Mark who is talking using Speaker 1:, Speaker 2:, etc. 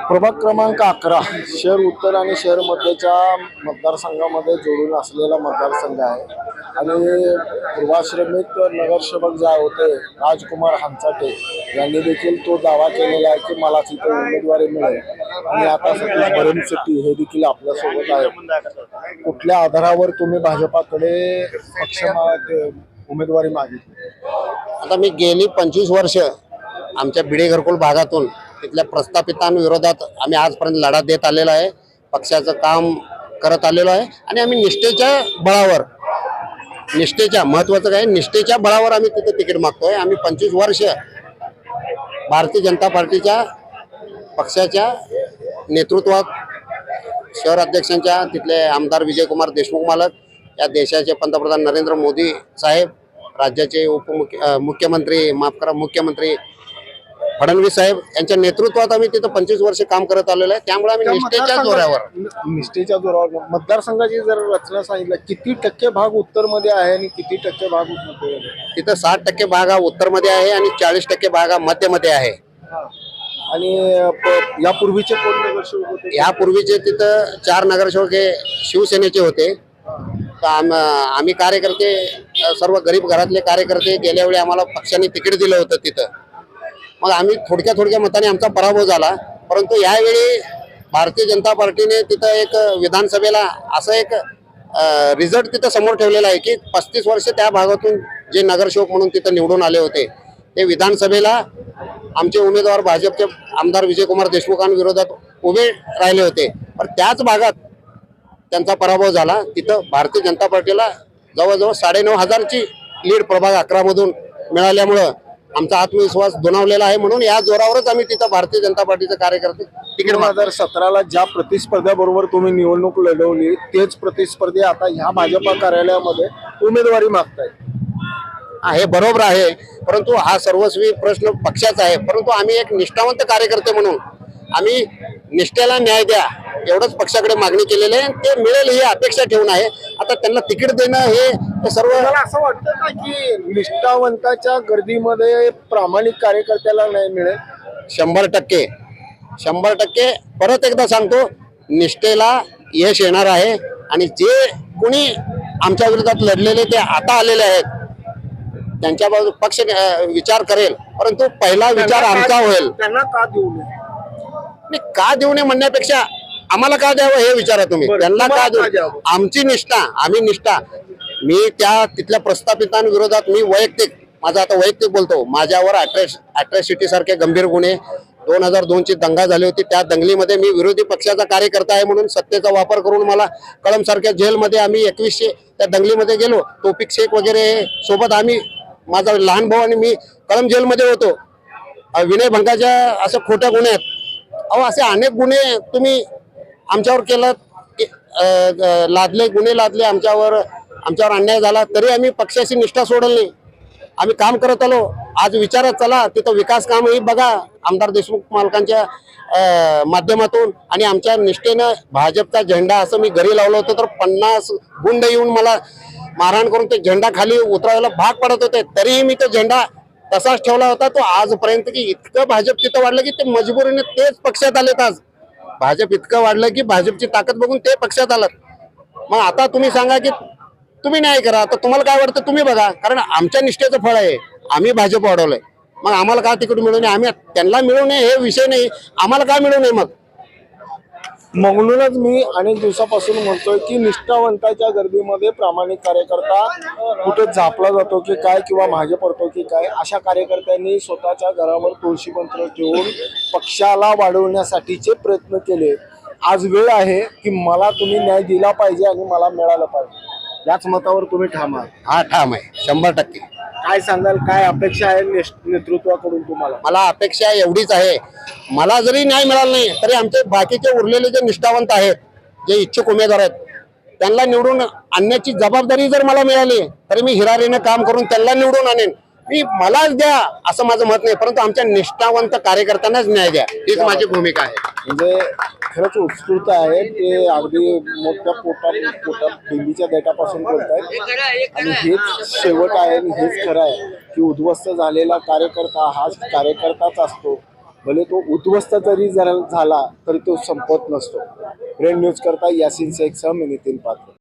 Speaker 1: प्रभाग क्रमांक 11 शहर उत्तर आणि शहर मध्यच्या मतदारसंघामध्ये जोडून असलेला मतदारसंघ आहे आणि पूर्वाश्रमित नगरसेवक जे होते राजकुमार हंचाटे यांनी देखील तो दावा केलेला आहे की मला तिथे उमेदवारी मिळेल आणि आता सतीश बरनशेट्टी हे देखील आपल्यासोबत आहे। कुठल्या आधारावर तुम्ही भाजपाकडे उमेदवारी मागितली?
Speaker 2: आता मी गेली 25 वर्ष आमच्या बिडे घरकुल भागातून तिथल्या प्रस्थापितांविरोधात आम्ही आजपर्यंत लढा देत आलेलो आहे, पक्षाचं काम करत आलेलो आहे आणि आम्ही निष्ठेच्या बळावर, निष्ठेच्या महत्त्वाचं काय निष्ठेच्या बळावर आम्ही तिथे तिकीट मागतोय। आम्ही 25 वर्ष भारतीय जनता पार्टीच्या पक्षाच्या नेतृत्वात शहर अध्यक्षांच्या तिथले आमदार विजयकुमार देशमुख मालक, या देशाचे पंतप्रधान नरेंद्र मोदी साहेब, राज्याचे मुख्यमंत्री मुख्यमंत्री फडणवीस साहेब यांच्या नेतृत्वात आम्ही तिथं 25 वर्ष काम करत आलेलो आहे। त्यामुळे आम्ही
Speaker 1: निष्ठेच्या जोरावर मतदारसंघाची जर रचना सांगितलं, किती टक्के भाग उत्तरमध्ये आहे आणि किती टक्के भाग मध्ये?
Speaker 2: तिथं 60% भाग हा उत्तरमध्ये आहे आणि 40% भाग हा मध्यमध्ये आहे।
Speaker 1: आणि यापूर्वीचे कोण नगरसेवक होते?
Speaker 2: यापूर्वीचे तिथं 4 नगरसेवक हे शिवसेनेचे होते। आम्ही कार्यकर्ते, सर्व गरीब घरातले कार्यकर्ते, गेल्या वेळी आम्हाला पक्षाने तिकीट दिलं होतं तिथं, मग आम्ही थोडक्या मताने आमचा पराभव झाला। परंतु यावेळी भारतीय जनता पार्टीने तिथं एक विधानसभेला असं एक रिझल्ट तिथं समोर ठेवलेला आहे की 35 वर्ष त्या भागातून जे नगरसेवक म्हणून तिथं निवडून आले होते ते विधानसभेला आमचे उमेदवार भाजपचे आमदार विजयकुमार देशमुखांविरोधात उभे राहिले होते, पण त्याच भागात त्यांचा पराभव झाला। तिथं भारतीय जनता पार्टीला जवळजवळ 9,500ची लीड प्रभाग 11 मधून मिळाल्यामुळं आमचा आत्मविश्वास दुणावलेला आहे। म्हणून या जोरावरच आम्ही तिथं भारतीय जनता पार्टीचे कार्यकर्ते तिकीट
Speaker 1: 2017ला ज्या प्रतिस्पर्ध्याबरोबर तुम्ही निवडणूक लढवली तेच प्रतिस्पर्धी आता ह्या भाजपा कार्यालयामध्ये उमेदवारी मागतायत।
Speaker 2: हे बरोबर आहे, परंतु हा सर्वस्वी प्रश्न पक्षाचा आहे। परंतु आम्ही एक निष्ठावंत कार्यकर्ते म्हणून आम्ही निष्ठेला न्याय द्या एवढंच पक्षाकडे मागणी केलेली आहे, ते मिळेल ही अपेक्षा ठेवून आहे। आता त्यांना तिकीट देणं हे सर्व
Speaker 1: असं वाटतं का की निष्ठावंताच्या गर्दीमध्ये प्रामाणिक कार्यकर्त्याला नाही मिळेल?
Speaker 2: 100% परत एकदा सांगतो, निष्ठेला यश येणार आहे आणि जे कोणी आमच्या विरोधात लढलेले ते आता आलेले आहेत त्यांच्या बाजू पक्ष विचार करेल, परंतु पहिला विचार आमचा होईल।
Speaker 1: त्यांना का देऊ नये?
Speaker 2: का देऊ नये म्हणण्यापेक्षा आम्हाला का द्यावं हे विचारा तुम्ही, त्यांना का देऊ? आमची निष्ठा, आम्ही निष्ठा, मी त्या तिथल्या प्रस्थापितांविरोधात मी माझा आता वैयक्तिक बोलतो, माझ्यावर अट्रॅसिटी सारखे गंभीर गुन्हे 2002ची दंगा झाली होती, त्या दंगलीमध्ये मी विरोधी पक्षाचा कार्यकर्ता आहे म्हणून सत्तेचा वापर करून मला कळमसारख्या जेलमध्ये आम्ही 2100 त्या दंगलीमध्ये गेलो। तोफिक शेख वगैरे सोबत आम्ही, माझा लहान भाऊ आणि मी कळम जेलमध्ये होतो विनयभंगाच्या असं खोट्या गुन्ह्यात। असे अनेक गुन्हे तुम्ही आमच्यावर केलं, गुन्हे लादले आमच्यावर अन्याय झाला, तरी आम्ही पक्षाची निष्ठा सोडली नाही, आम्ही काम करत आलो। आज विचारात चला तिथं विकास कामही बघा आमदार देशमुख मालकांच्या माध्यमातून, आणि आमच्या निष्ठेनं भाजपचा झेंडा असं मी घरी लावलं होतं तर 50 गुंड येऊन मला मारहाण करून ते झेंडा खाली उतरायला भाग पडत होते, तरीही मी तो झेंडा तसाच ठेवला होता तो आजपर्यंत। की इतकं भाजप तिथं वाढलं की ते मजबुरीने तेच पक्षात आलेत। आज भाजप इतकं वाढलं की भाजपची ताकद बघून ते पक्षात आलं। मग आता तुम्ही सांगा की तुम्ही न्याय करा, आता तुम्हाला काय वाटतं तुम्ही बघा, कारण आमच्या निष्ठेचं फळ आहे, आम्ही भाजप वाढवलंय, मग आम्हाला का तिकीट मिळू नये? आम्ही त्यांना मिळू नये हे विषय नाही, आम्हाला का मिळू नये?
Speaker 1: म्हणूनच मी अनेक दिवसापासून म्हणतोय की निष्ठावंताच्या गर्दीमध्ये प्रामाणिक कार्यकर्ता कुठे झापला जातो की काय, किंवा मागे पडतो की काय, अशा कार्यकर्त्यांनी स्वतःच्या घरावर तुळशी मंत्र ठेवून पक्षाला वाढवण्यासाठीचे प्रयत्न केले। आज वेळ आहे की मला तुम्ही न्याय दिला पाहिजे आणि मला मिळालं पाहिजे, याच मतावर तुम्ही ठाम आहात?
Speaker 2: हा ठाम आहे 100%।
Speaker 1: काय सांगाल, काय अपेक्षा आहे नेतृत्वाकडून तुम्हाला?
Speaker 2: मला अपेक्षा एवढीच आहे, मला जरी न्याय मिळाला नाही तरी आमचे बाकीचे उरलेले जे निष्ठावंत आहेत, जे इच्छुक उमेदवार आहेत, त्यांना निवडून आणण्याची जबाबदारी जर मला मिळाली तरी मी हिरारीने काम करून त्यांना निवडून आणेन। मी मलाच द्या असं माझं मत नाही, परंतु आमच्या निष्ठावंत कार्यकर्त्यांनाच न्याय द्या, हीच माझी भूमिका आहे।
Speaker 1: म्हणजे खरंच उत्स्फूर्त आहे, ते अगदी मोठ्या पोटात दिल्लीच्या देठापासून बोलतायत आणि हेच शेवट आहे आणि हेच खरं आहे की उद्ध्वस्त झालेला कार्यकर्ता हाच कार्यकर्ताच असतो। भले तो उद्ध्वस्त जरी जरा झाला तरी तो संपत नसतो. ब्रेन न्यूज करता यासिन शेख सह मी नितीन पात्र.